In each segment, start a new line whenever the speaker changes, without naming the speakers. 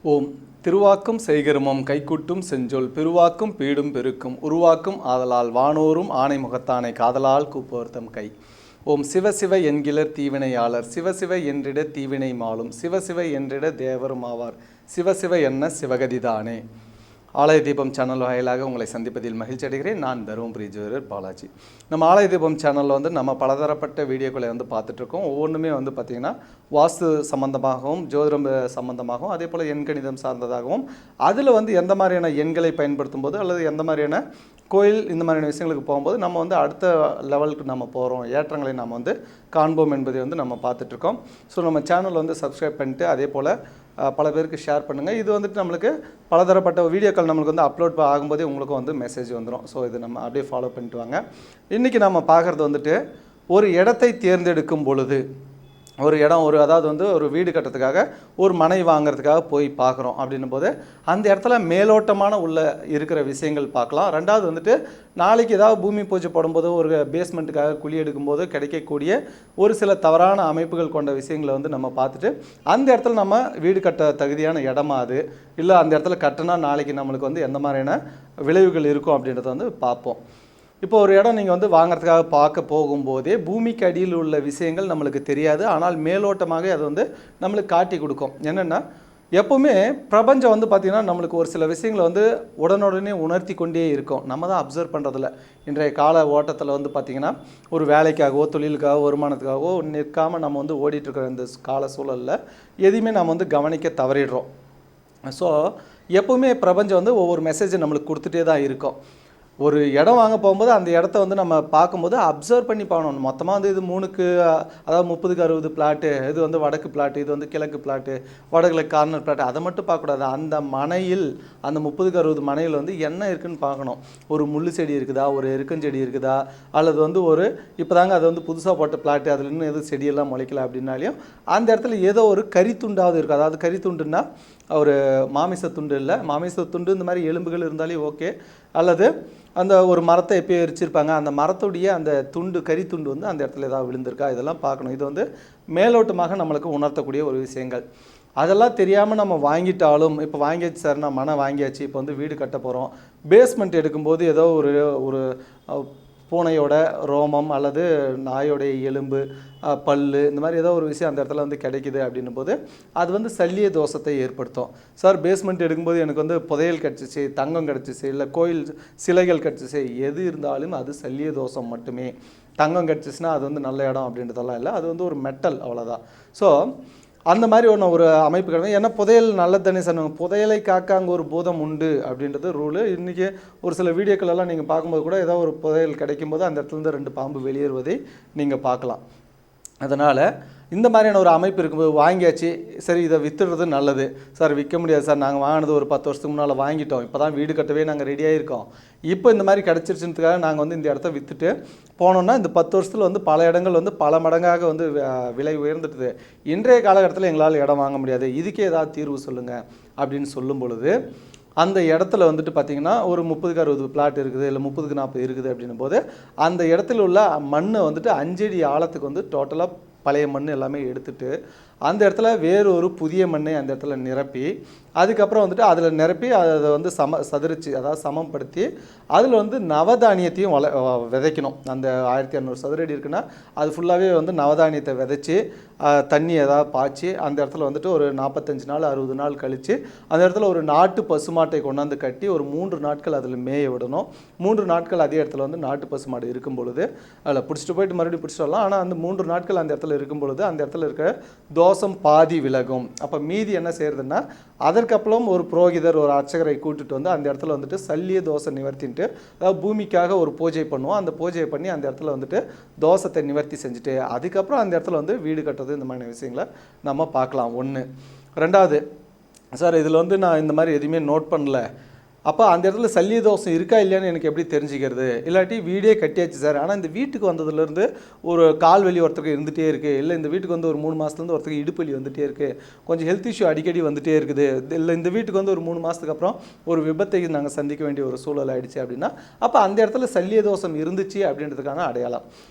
ஓம் திருவாக்கும் செய்கருமம் கைக்குட்டும் செஞ்சொல் பெருவாக்கும் பீடும் பெருக்கும் உருவாக்கும் ஆதலால் வானோரும் ஆணை முகத்தானை காதலால் கூப்போர்த்தம் கை. ஓம் சிவசிவ என்கிலர் தீவினையாளர் சிவசிவ என்றிட தீவினை மாலும் சிவசிவ என்றிட தேவரும் ஆவார் சிவசிவ என்ன சிவகதிதானே. ஆலய தீபம் சேனல் வாயிலாக உங்களை சந்திப்பதில் மகிழ்ச்சி அடைகிறேன். நான் தருமபுரி ஜோதிடர் பாலாஜி. நம்ம ஆலய தீபம் சேனலில் நம்ம பலதரப்பட்ட வீடியோக்களை பார்த்துட்ருக்கோம். ஒவ்வொன்றுமே பார்த்திங்கன்னா வாஸ்து சம்மந்தமாகவும் ஜோதிடம் சம்மந்தமாகவும் அதே போல் எண்கணிதம் சார்ந்ததாகவும் அதில் எந்த மாதிரியான எண்களை பயன்படுத்தும் போது அல்லது எந்த மாதிரியான கோயில் இந்த மாதிரியான விஷயங்களுக்கு போகும்போது நம்ம அடுத்த லெவலுக்கு நம்ம போகிறோம், ஏற்றங்களை நாம் காண்போம் என்பதை நம்ம பார்த்துட்ருக்கோம். ஸோ நம்ம சேனல் சப்ஸ்கிரைப் பண்ணிட்டு அதே போல் பல பேருக்கு ஷேர் பண்ணுங்கள். இது நம்மளுக்கு பலதரப்பட்ட வீடியோக்கள் நம்மளுக்கு அப்லோட் ஆகும்போதே உங்களுக்கு மெசேஜ் வந்துடும். ஸோ இது நம்ம அப்படியே ஃபாலோ பண்ணிட்டு வாங்க. இன்றைக்கி நம்ம பார்க்குறது ஒரு இடத்தை தேர்ந்தெடுக்கும் பொழுது ஒரு இடம் அதாவது ஒரு வீடு கட்டுறதுக்காக ஒரு மனை வாங்கிறதுக்காக போய் பார்க்குறோம் அப்படின்னும் போது அந்த இடத்துல மேலோட்டமான உள்ள இருக்கிற விஷயங்கள் பார்க்கலாம். ரெண்டாவது நாளைக்கு ஏதாவது பூமி பூஜை போடும்போது ஒரு பேஸ்மெண்ட்டுக்காக குழி எடுக்கும்போது கிடைக்கக்கூடிய ஒரு சில தவறான அமைப்புகள் கொண்ட விஷயங்களை நம்ம பார்த்துட்டு அந்த இடத்துல நம்ம வீடு கட்ட தகுதியான இடமா அது இல்லை அந்த இடத்துல கட்டினா நாளைக்கு நம்மளுக்கு எந்த மாதிரியான விளைவுகள் இருக்கும் அப்படின்றத பார்ப்போம். இப்போ ஒரு இடம் நீங்கள் வாங்கிறதுக்காக பார்க்க போகும்போதே பூமிக்கு அடியில் உள்ள விஷயங்கள் நம்மளுக்கு தெரியாது. ஆனால் மேலோட்டமாக அது நம்மளுக்கு காட்டி கொடுக்கும். என்னென்னா எப்போவுமே பிரபஞ்சம் பார்த்திங்கன்னா நம்மளுக்கு ஒரு சில விஷயங்களை உடனுடனே உணர்த்தி கொண்டே இருக்கும். நம்ம தான் அப்சர்வ் பண்ணுறதில்ல. இன்றைய கால ஓட்டத்தில் பார்த்திங்கன்னா ஒரு வேலைக்காகவோ தொழிலுக்காகவோ வருமானத்துக்காகவோ நிற்காமல் நம்ம ஓடிட்டுருக்கிற இந்த கால சூழலில் எதையுமே நம்ம கவனிக்க தவறிடுறோம். ஸோ எப்போவுமே பிரபஞ்சம் ஒவ்வொரு மெசேஜை நம்மளுக்கு கொடுத்துட்டே தான் இருக்கும். ஒரு இடம் வாங்க போகும்போது அந்த இடத்த நம்ம பார்க்கும்போது அப்சர்வ் பண்ணி பார்க்கணும். மொத்தமாக இது 3க்கு அதாவது 30க்கு 60 பிளாட்டு, இது வடக்கு பிளாட்டு, இது கிழக்கு பிளாட்டு, வடகிழக்கு கார்னர் பிளாட்டு, அதை மட்டும் பார்க்கக்கூடாது. அந்த மனையில் அந்த 30க்கு 60 மனையில் என்ன இருக்குதுன்னு பார்க்கணும். ஒரு முள்ளு செடி இருக்குதா, ஒரு எருக்கஞ்செடி இருக்குதா, அல்லது ஒரு இப்போ தாங்க அது புதுசாக போட்ட பிளாட்டு அதில் இன்னும் எதுவும் செடியெல்லாம் முளைக்கல அப்படின்னாலையும் அந்த இடத்துல ஏதோ ஒரு கரித்துண்டாவது இருக்குது. அதாவது கரித்துண்டுன்னா ஒரு மாமிசத்துண்டு இல்லை, மாமிசத்துண்டு இந்த மாதிரி எலும்புகள் இருந்தாலே ஓகே. அல்லது அந்த ஒரு மரத்தை எப்போயோ எரிச்சிருப்பாங்க, அந்த மரத்துடைய அந்த துண்டு கரித்துண்டு அந்த இடத்துல ஏதாவது விழுந்திருக்கா, இதெல்லாம் பார்க்கணும். இது மேலோட்டமாக நம்மளுக்கு உணர்த்தக்கூடிய ஒரு விஷயங்கள். அதெல்லாம் தெரியாமல் நம்ம வாங்கிட்டாலும் இப்போ வாங்கியாச்சு சார், நான் மனை வாங்கியாச்சு, இப்போ வீடு கட்ட போகிறோம், பேஸ்மெண்ட் எடுக்கும்போது ஏதோ ஒரு பூனையோட ரோமம் அல்லது நாயோடைய எலும்பு பல் இந்த மாதிரி ஏதோ ஒரு விஷயம் அந்த இடத்துல கிடைக்குது அப்படின்னும் போது அது சல்லிய தோஷத்தை ஏற்படுத்தும். சார் பேஸ்மெண்ட் எடுக்கும்போது எனக்கு புதையல் கிடச்சிச்சு, தங்கம் கிடச்சிச்சு, இல்லை கோயில் சிலைகள் கிடச்சிச்சு, எது இருந்தாலும் அது சல்லிய தோஷம் மட்டுமே. தங்கம் கிடச்சிச்சுன்னா அது நல்ல இடம் அப்படின்றதெல்லாம் இல்லை, அது ஒரு மெட்டல், அவ்வளோதான். ஸோ அந்த மாதிரி ஒரு அமைப்பு கிடையாது. ஏன்னா புதையல் நல்லது தானே சொன்னாங்க, புதையலை காக்க அங்கே ஒரு பூதம் உண்டு அப்படின்றது ரூலு. இன்றைக்கி ஒரு சில வீடியோக்களெல்லாம் நீங்கள் பார்க்கும்போது கூட ஏதோ ஒரு புதையல் கிடைக்கும்போது அந்த இடத்துலேருந்து 2 பாம்பு வெளியேறுவதை நீங்கள் பார்க்கலாம். அதனால் இந்த மாதிரியான ஒரு அமைப்பு இருக்கும்போது வாங்கியாச்சு, சரி இதை விற்றுறது நல்லது. சார் விற்க முடியாது சார், நாங்கள் வாங்கினது ஒரு 10 வருஷத்துக்கு முன்னால் வாங்கிட்டோம், இப்போ தான் வீடு கட்டவே நாங்கள் ரெடியாக இருக்கோம், இப்போ இந்த மாதிரி கிடச்சிருச்சுன்றதுக்காக நாங்கள் இந்த இடத்த விற்றுட்டு போனோம்னா இந்த 10 வருஷத்தில் பல இடங்கள் பல மடங்காக விலை உயர்ந்துட்டுது. இன்றைய காலகட்டத்தில் எங்களால் இடம் வாங்க முடியாது, இதுக்கே ஏதாவது தீர்வு சொல்லுங்கள் அப்படின்னு சொல்லும் பொழுது அந்த இடத்துல பார்த்திங்கன்னா ஒரு 30க்கு 60 பிளாட் இருக்குது, இல்லை 30க்கு 40 இருக்குது அப்படின்னும் போது அந்த இடத்துல உள்ள மண்ணை 5 அடி ஆழத்துக்கு டோட்டலாக பழைய மண் எல்லாமே எடுத்துட்டு அந்த இடத்துல வேறு ஒரு புதிய மண்ணை அந்த இடத்துல நிரப்பி அதுக்கப்புறம் அதில் நிரப்பி அதை சதுரிச்சு அதாவது சமப்படுத்தி அதில் நவதானியத்தையும் விதைக்கணும். அந்த 1500 சதுர அடி இருக்குன்னா அது ஃபுல்லாகவே நவதானியத்தை விதைச்சி தண்ணி ஏதாவது பாய்ச்சி அந்த இடத்துல ஒரு 45 நாள் 60 நாள் கழித்து அந்த இடத்துல ஒரு நாட்டு பசுமாட்டை கொண்டாந்து கட்டி ஒரு 3 நாட்கள் அதில் மேய விடணும். 3 நாட்கள் அதே இடத்துல நாட்டு பசுமாடு இருக்கும் பொழுது அதில் பிடிச்சிட்டு போயிட்டு மறுபடியும் பிடிச்சிட்டு வரலாம். ஆனால் அந்த 3 நாட்கள் அந்த இடத்துல இருக்கும் பொழுது அந்த இடத்துல இருக்கிற தோஷம் பாதி விலகும். அப்போ மீதி என்ன செய்யறதுன்னா அதற்கப்புறம் ஒரு புரோகிதர் ஒரு அர்ச்சகரை கூட்டிட்டு அந்த இடத்துல சல்லிய தோஷம் நிவர்த்தின்ட்டு அதாவது பூமிக்காக ஒரு பூஜை பண்ணுவோம். அந்த பூஜையை பண்ணி அந்த இடத்துல தோஷத்தை நிவர்த்தி செஞ்சுட்டு அதுக்கப்புறம் அந்த இடத்துல வீடு கட்டுறது இந்த மாதிரி விஷயங்களை நம்ம பார்க்கலாம். ஒன்று. ரெண்டாவது, சார் இதில் நான் இந்த மாதிரி எதுவுமே நோட் பண்ணல, அப்போ அந்த இடத்துல சல்லிய தோஷம் இருக்கா இல்லையான்னு எனக்கு எப்படி தெரிஞ்சுக்கிறது? இல்லாட்டி வீடே கட்டியாச்சு சார், ஆனால் இந்த வீட்டுக்கு வந்ததுலேருந்து ஒரு கால் வலி ஒருத்தருக்கு இருந்துகிட்டே இருக்குது, இல்லை இந்த வீட்டுக்கு ஒரு 3 மாதத்துலேருந்து ஒருத்தருக்கு இடுப்பு வலி வந்துகிட்டே இருக்குது, கொஞ்சம் ஹெல்த் இஷ்யூ அடிக்கடி வந்துகிட்டே இருக்குது, இல்லை இந்த வீட்டுக்கு ஒரு 3 மாதத்துக்கு அப்புறம் ஒரு விபத்தை நாங்கள் சந்திக்க வேண்டிய ஒரு சூழல் ஆகிடுச்சு அப்படின்னா அப்போ அந்த இடத்துல சல்லிய தோஷம் இருந்துச்சு அப்படின்றதுக்கான அடையாளம்.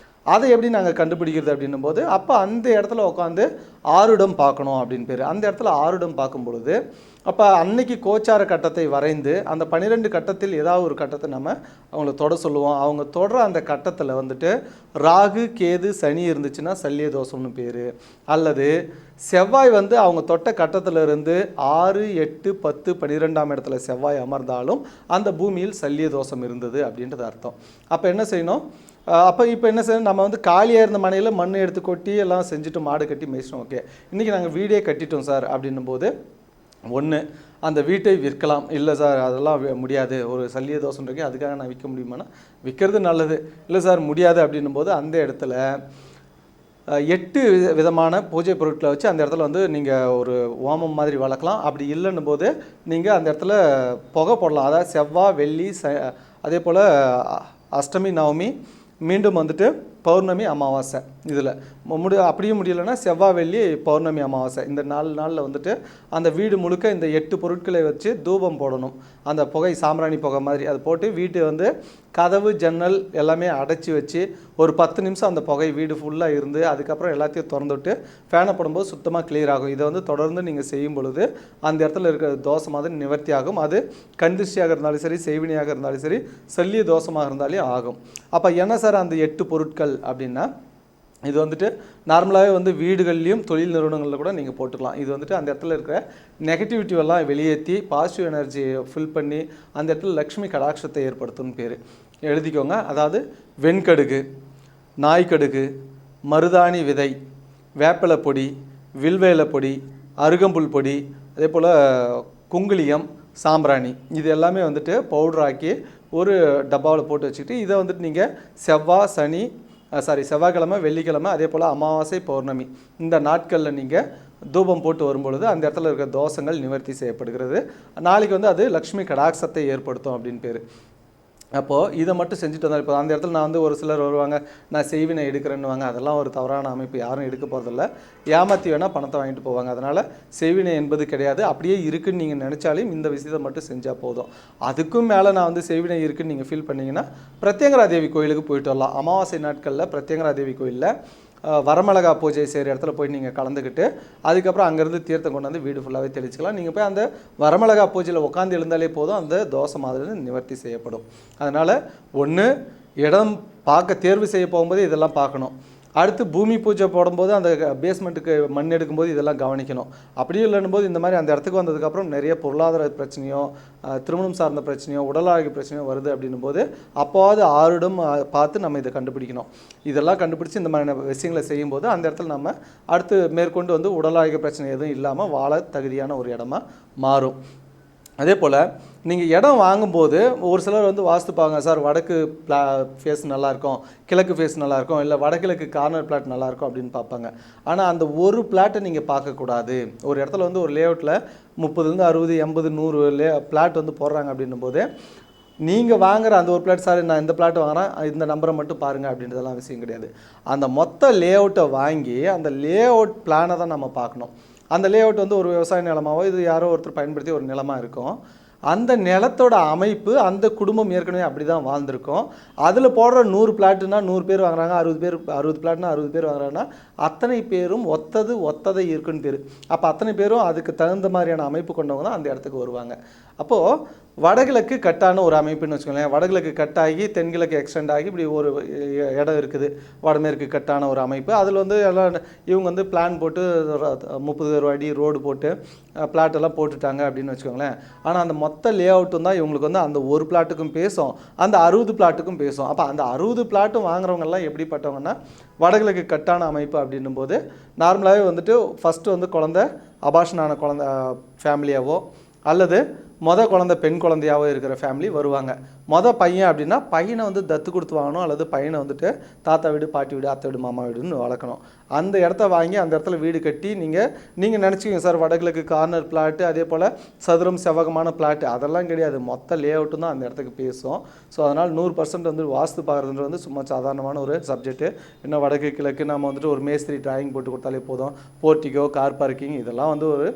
அதை எப்படி நாங்கள் கண்டுபிடிக்கிறது அப்படின்னும் போது அப்போ அந்த இடத்துல உட்காந்து ஆருடம் பார்க்கணும் அப்படின்னு பேர். அந்த இடத்துல ஆருடம் பார்க்கும் பொழுது அப்போ அன்னைக்கு கோச்சார கட்டத்தை வரைந்து அந்த 12 கட்டத்தில் ஏதாவது ஒரு கட்டத்தை நம்ம அவங்கள தொட சொல்லுவோம். அவங்க தொடர அந்த கட்டத்தில் வந்துட்டு ராகு கேது சனி இருந்துச்சுன்னா சல்லிய தோஷம்னு பேர். அல்லது செவ்வாய் வந்து அவங்க தொட்ட கட்டத்தில் இருந்து 6, 8, 10, 12ஆம் இடத்துல செவ்வாய் அமர்ந்தாலும் அந்த பூமியில் சல்லிய தோஷம் இருந்தது அப்படின்றது அர்த்தம். அப்போ என்ன செய்யணும்? அப்போ இப்போ என்ன செய்யணும்? நம்ம வந்து காலியாக இருந்த மனையில் மண் எடுத்து கொட்டி எல்லாம் செஞ்சுட்டு மாடு கட்டி மேய்ச்சிட்டோம். ஓகே, இன்றைக்கி நாங்கள் வீடே கட்டிட்டோம் சார் அப்படின்னும் போது ஒன்று அந்த வீட்டை விற்கலாம். இல்லை சார் அதெல்லாம் முடியாது, ஒரு சல்லிய தோஷம் இருக்கு, அதுக்காக நான் விற்க முடியுமானா விற்கிறது நல்லது. இல்லை சார் முடியாது அப்படின்னும் போது அந்த இடத்துல 8 விதமான பூஜை பொருட்களை வச்சு அந்த இடத்துல வந்து நீங்கள் ஒரு ஓமம் மாதிரி வளர்க்கலாம். அப்படி இல்லைன்னும் போது நீங்கள் அந்த இடத்துல புகை போடலாம். அதாவது செவ்வாய் வெள்ளி அதே போல் அஷ்டமி நவமி மீண்டும் வந்துட்டு பௌர்ணமி அமாவாசை இதில் அப்படியும் முடியலைன்னா செவ்வாய் வெள்ளி பௌர்ணமி அமாவாசை இந்த 4 நாளில் வந்துட்டு அந்த வீடு முழுக்க இந்த 8 பொருட்களை வச்சு தூபம் போடணும். அந்த புகை சாம்பிராணி புகை மாதிரி அதை போட்டு வீட்டு வந்து கதவு ஜன்னல் எல்லாமே அடைச்சி வச்சு ஒரு 10 நிமிஷம் அந்த புகை வீடு ஃபுல்லாக இருந்து அதுக்கப்புறம் எல்லாத்தையும் திறந்துவிட்டு ஃபேனை போடும்போது சுத்தமாக கிளியர் ஆகும். இதை வந்து தொடர்ந்து நீங்கள் செய்யும் பொழுது அந்த இடத்துல இருக்கிற தோஷம் மாதிரி நிவர்த்தி ஆகும். அது கந்திஷ்டியாக இருந்தாலும் சரி, செய்வினியாக இருந்தாலும் சரி, சல்லிய தோஷமாக இருந்தாலே ஆகும். அப்போ என்ன சார் அந்த 8 பொருட்கள் அப்படின்னா, இது வந்துட்டு நார்மலாகவே வந்து வீடுகள்லையும் தொழில் நிறுவனங்களில் கூட நீங்கள் போட்டுக்கலாம். இது வந்துட்டு அந்த இடத்துல இருக்கிற நெகட்டிவிட்டிவெல்லாம் வெளியேற்றி பாசிட்டிவ் எனர்ஜியை ஃபில் பண்ணி அந்த இடத்துல லக்ஷ்மி கடாட்சத்தை ஏற்படுத்தும்னு பேர். எழுதிக்கோங்க. அதாவது வெண்கடுகு, நாய்க்கடுகு, மருதாணி விதை, வேப்பிலை பொடி, வில்வேலை பொடி, அருகம்புல் பொடி, அதே போல் குங்குளியம், சாம்பிராணி இது எல்லாமே வந்துட்டு பவுடராக்கி ஒரு டப்பாவில் போட்டு வச்சுக்கிட்டு இதை வந்துட்டு நீங்கள் செவ்வாய்க்கிழமை, வெள்ளிக்கிழமை, அதே போல் அமாவாசை, பௌர்ணமி இந்த நாட்களில் நீங்கள் தூபம் போட்டு வரும்பொழுது அந்த இடத்துல இருக்கிற தோஷங்கள் நிவர்த்தி செய்யப்படுகிறது. நாளைக்கு வந்து அது லக்ஷ்மி கடாட்சத்தை ஏற்படுத்தும் அப்படின்னு பேர். அப்போது இதை மட்டும் செஞ்சுட்டு வந்தால் இப்போ அந்த இடத்துல நான் வந்து ஒரு சிலர் வருவாங்க, நான் செய்வினை எடுக்கிறேன்னுவாங்க. அதெல்லாம் ஒரு தவறான அமைப்பு. யாரும் எடுக்க போகிறதில்ல. ஏமாற்றி வேணால் பணத்தை வாங்கிட்டு போவாங்க. அதனால் செய்வினை என்பது கிடையாது. அப்படியே இருக்குன்னு நீங்கள் நினச்சாலும் இந்த விஷயத்தை மட்டும் செஞ்சால் போதும். அதுக்கும் மேலே நான் வந்து செய்வினை இருக்குன்னு நீங்கள் ஃபீல் பண்ணிங்கன்னா பிரத்யங்கரா தேவி கோயிலுக்கு போயிட்டு வரலாம். அமாவாசை நாட்களில் பிரத்யங்கரா தேவி கோயிலில் வரமிளகா பூஜை செய்கிற இடத்துல போய் நீங்கள் கலந்துக்கிட்டு அதுக்கப்புறம் அங்கேருந்து தீர்த்தம் கொண்டு வந்து வீடு ஃபுல்லாகவே தெளிச்சிக்கலாம். நீங்கள் போய் அந்த வரமிளகா பூஜையில் உட்காந்து எழுந்தாலே போதும், அந்த தோஷம் மாதிரி நிவர்த்தி செய்யப்படும். அதனால் ஒன்று இடம் பார்க்க தேர்வு செய்ய போகும்போது இதெல்லாம் பார்க்கணும். அடுத்து பூமி பூஜை போடும்போது அந்த பேஸ்மெண்ட்டுக்கு மண் எடுக்கும்போது இதெல்லாம் கவனிக்கணும். அப்படியும் இல்லைன்னும் போது இந்த மாதிரி அந்த இடத்துக்கு வந்ததுக்கப்புறம் நிறைய பொருளாதார பிரச்சனையோ, திருமணம் சார்ந்த பிரச்சனையோ, உடல் ஆரோக்கிய பிரச்சனையோ வருது அப்படின்னும் போது அப்போது ஆறுடம் பார்த்து நம்ம இதை கண்டுபிடிக்கணும். இதெல்லாம் கண்டுபிடிச்சி இந்த மாதிரியான விஷயங்களை செய்யும்போது அந்த இடத்துல நம்ம அடுத்து மேற்கொண்டு வந்து உடல் ஆரோக்கிய பிரச்சனை எதுவும் இல்லாமல் வாழ தகுதியான ஒரு இடமா மாறும். அதே போல் நீங்கள் இடம் வாங்கும்போது ஒரு சிலர் வந்து வாஸ்து பாருங்க சார், வடக்கு ஃபேஸ் நல்லாயிருக்கும், கிழக்கு ஃபேஸ் நல்லாயிருக்கும், இல்லை வடகிழக்கு கார்னர் பிளாட் நல்லாயிருக்கும் அப்படின்னு பார்ப்பாங்க. ஆனால் அந்த ஒரு பிளாட்டை நீங்கள் பார்க்கக்கூடாது. ஒரு இடத்துல வந்து ஒரு லேஅவுட்டில் 30, 60, 80, 100 பிளாட் வந்து போடுறாங்க அப்படின்னும் போது நீங்கள் வாங்குகிற அந்த ஒரு பிளாட், சார் நான் இந்த பிளாட் வாங்குகிறேன், இந்த நம்பரை மட்டும் பாருங்கள் அப்படின்றதெல்லாம் விஷயம் கிடையாது. அந்த மொத்த லேஅவுட்டை வாங்கி அந்த லேஅவுட் பிளானை தான் நம்ம பார்க்கணும். அந்த லேஅவுட் வந்து ஒரு விவசாய நிலமாவோ இது யாரோ ஒருத்தர் பயன்படுத்தி ஒரு நிலமாக இருக்கும். அந்த நிலத்தோட அமைப்பு அந்த குடும்பம் ஏற்கனவே அப்படி தான் வாழ்ந்திருக்கும். அதில் போடுற 100 பிளாட்டுனா 100 பேர் வாங்குறாங்க, 60 பிளாட்னா 60 பேர் வாங்குறாங்கன்னா அத்தனை பேரும் ஒத்ததை இருக்குன்னு பேர். அப்போ அத்தனை பேரும் அதுக்கு தகுந்த மாதிரியான அமைப்பு கொண்டவங்க தான் அந்த இடத்துக்கு வருவாங்க. அப்போது வடகிழக்கு கட்டான ஒரு அமைப்புன்னு வச்சுக்கோங்களேன். வடகிழக்கு கட்டாகி தென்கிழக்கு எக்ஸ்டெண்ட் ஆகி இப்படி ஒரு இடம் இருக்குது, வடமேற்கு கட்டான ஒரு அமைப்பு. அதில் வந்து எல்லாம் இவங்க வந்து பிளான் போட்டு 30 அடி ரோடு போட்டு பிளாட்டெல்லாம் போட்டுட்டாங்க அப்படின்னு வச்சுக்கோங்களேன். ஆனால் அந்த மொத்த லே அவுட்டும் தான் இவங்களுக்கு வந்து அந்த ஒரு பிளாட்டுக்கும் பேசும், அந்த 60 பிளாட்டுக்கும் பேசும். அப்போ அந்த 60 பிளாட்டும் வாங்குறவங்கெல்லாம் எப்படிப்பட்டவங்கன்னா வடகிழக்கு கட்டான அமைப்பு அப்படின்னும் போது நார்மலாகவே வந்துட்டு ஃபஸ்ட்டு வந்து குழந்தை அபார்ஷனான குழந்தை ஃபேமிலியாவோ அல்லது குழந்தை பெண் குழந்தையாவோ இருக்கிற ஃபேமிலி வருவாங்க. பையன் அப்படின்னா பையனை வந்து தத்து கொடுத்து வாங்கணும், அல்லது பையனை வந்துட்டு தாத்தா வீடு, பாட்டி வீடு, அத்தை வீடு, மாமா வீடுன்னு வளர்க்கணும். அந்த இடத்த வாங்கி அந்த இடத்துல வீடு கட்டி நீங்கள் நினச்சிக்கிங்க சார் வடகிழக்கு கார்னர் பிளாட்டு, அதே போல் சதுரம் செவ்வகமான பிளாட்டு, அதெல்லாம் கிடையாது. மொத்த லே அவுட்டும் தான் அந்த இடத்துக்கு பேசும். ஸோ அதனால் 100% வந்து வாஸ்து பார்க்குறது வந்து சும்மா சாதாரணமான ஒரு சப்ஜெக்ட்டு. இன்னும் வடக்கு கிழக்கு நம்ம வந்துட்டு ஒரு மேஸ்திரி டிராயிங் போட்டு கொடுத்தாலே போதும். போர்ட்டிகோ, கார் பார்க்கிங் இதெல்லாம் வந்து ஒரு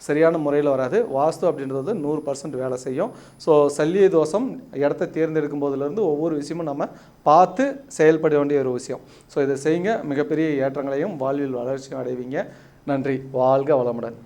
சரியான முறையில் வராது. வாஸ்து அப்படின்றது 100% வேலை செய்யும். ஸோ சல்லிய தோஷம் இடத்த தேர்ந்தெடுக்கும் போதுலேருந்து ஒவ்வொரு விஷயமும் நம்ம பார்த்து செயல்பட வேண்டிய ஒரு விஷயம். ஸோ இதை செய்யுங்க, மிகப்பெரிய ஏற்றங்களையும் வாழ்வில் வளர்ச்சியும் அடைவீங்க. நன்றி. வாழ்க வளமுடன்.